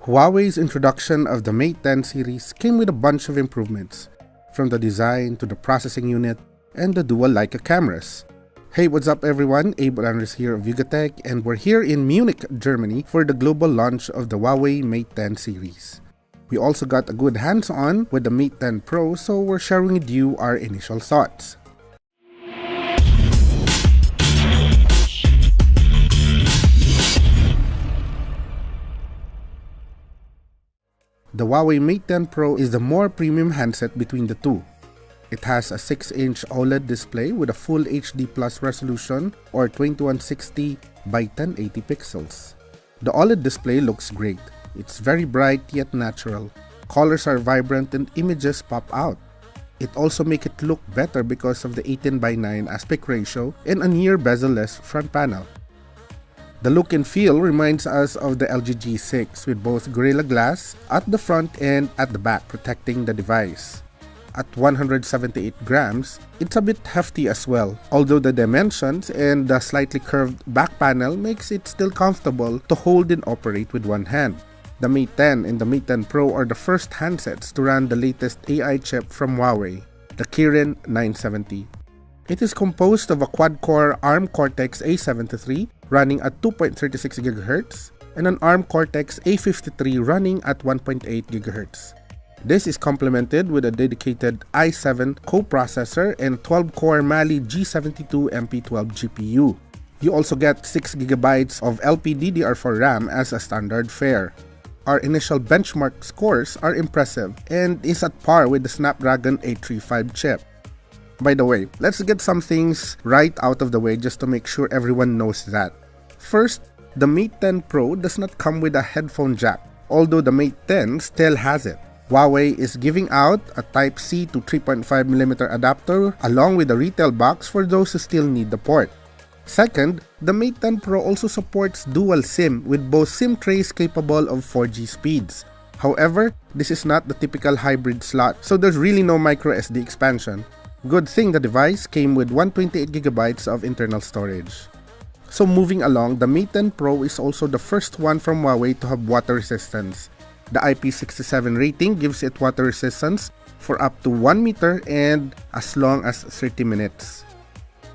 Huawei's introduction of the Mate 10 series came with a bunch of improvements, from the design to the processing unit and the dual Leica cameras. Hey, what's up everyone? Abe Anders here of Yugatech, and we're here in Munich, Germany for the global launch of the Huawei Mate 10 series. We also got a good hands-on with the Mate 10 Pro, so we're sharing with you our initial thoughts. The Huawei Mate 10 Pro is the more premium handset between the two. It has a 6-inch OLED display with a full HD Plus resolution or 2160 by 1080 pixels. The OLED display looks great. It's very bright yet natural. Colors are vibrant and images pop out. It also makes it look better because of the 18:9 aspect ratio and a near bezel-less front panel. The look and feel reminds us of the LG G6 with both Gorilla Glass at the front and at the back protecting the device. At 178 grams, it's a bit hefty as well, although the dimensions and the slightly curved back panel makes it still comfortable to hold and operate with one hand. The Mate 10 and the Mate 10 Pro are the first handsets to run the latest AI chip from Huawei, the Kirin 970. It is composed of a quad-core ARM Cortex-A73 running at 2.36 GHz and an ARM Cortex-A53 running at 1.8 GHz. This is complemented with a dedicated i7 coprocessor and 12-core Mali G72 MP12 GPU. You also get 6 GB of LPDDR4 RAM as a standard fare. Our initial benchmark scores are impressive and is at par with the Snapdragon 835 chip. By the way, let's get some things right out of the way just to make sure everyone knows that. First, the Mate 10 Pro does not come with a headphone jack, although the Mate 10 still has it. Huawei is giving out a Type-C to 3.5mm adapter along with a retail box for those who still need the port. Second, the Mate 10 Pro also supports dual SIM with both SIM trays capable of 4G speeds. However, this is not the typical hybrid slot, so there's really no microSD expansion. Good thing the device came with 128GB of internal storage. So moving along, the Mate 10 Pro is also the first one from Huawei to have water resistance. The IP67 rating gives it water resistance for up to 1 meter and as long as 30 minutes.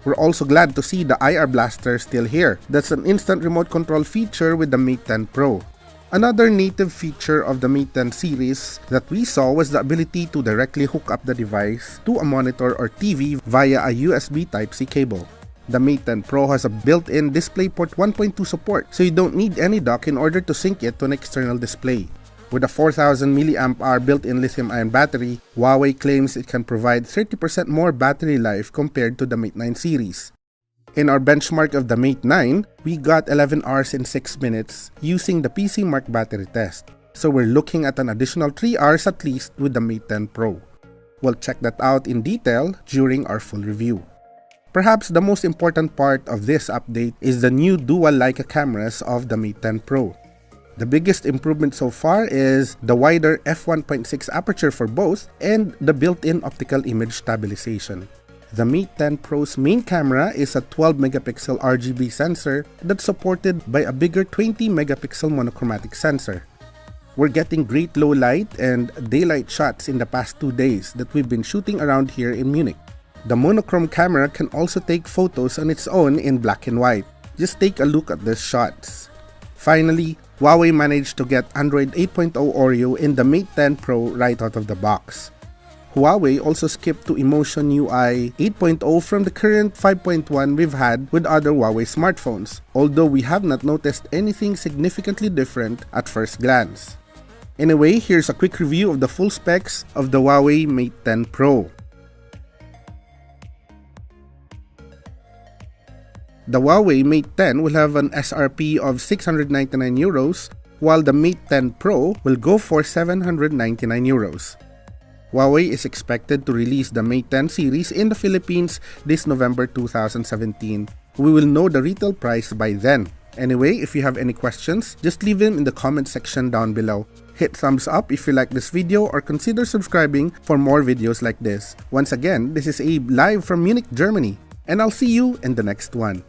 We're also glad to see the IR blaster still here. That's an instant remote control feature with the Mate 10 Pro. Another native feature of the Mate 10 series that we saw was the ability to directly hook up the device to a monitor or TV via a USB Type-C cable. The Mate 10 Pro has a built-in DisplayPort 1.2 support, so you don't need any dock in order to sync it to an external display. With a 4000 mAh built-in lithium-ion battery, Huawei claims it can provide 30% more battery life compared to the Mate 9 series. In our benchmark of the Mate 9, we got 11 hours and 6 minutes using the PC Mark battery test. So we're looking at an additional 3 hours at least with the Mate 10 Pro. We'll check that out in detail during our full review. Perhaps the most important part of this update is the new dual Leica cameras of the Mate 10 Pro. The biggest improvement so far is the wider f1.6 aperture for both and the built-in optical image stabilization. The Mate 10 Pro's main camera is a 12-megapixel RGB sensor that's supported by a bigger 20-megapixel monochromatic sensor. We're getting great low light and daylight shots in the past 2 days that we've been shooting around here in Munich. The monochrome camera can also take photos on its own in black and white. Just take a look at these shots. Finally, Huawei managed to get Android 8.0 Oreo in the Mate 10 Pro right out of the box. Huawei also skipped to Emotion UI 8.0 from the current 5.1 we've had with other Huawei smartphones, although we have not noticed anything significantly different at first glance. Anyway, here's a quick review of the full specs of the Huawei Mate 10 Pro. The Huawei Mate 10 will have an SRP of €699, while the Mate 10 Pro will go for €799. Huawei is expected to release the Mate 10 series in the Philippines this November 2017. We will know the retail price by then. Anyway, if you have any questions, just leave them in the comment section down below. Hit thumbs up if you like this video or consider subscribing for more videos like this. Once again, this is Abe live from Munich, Germany, and I'll see you in the next one.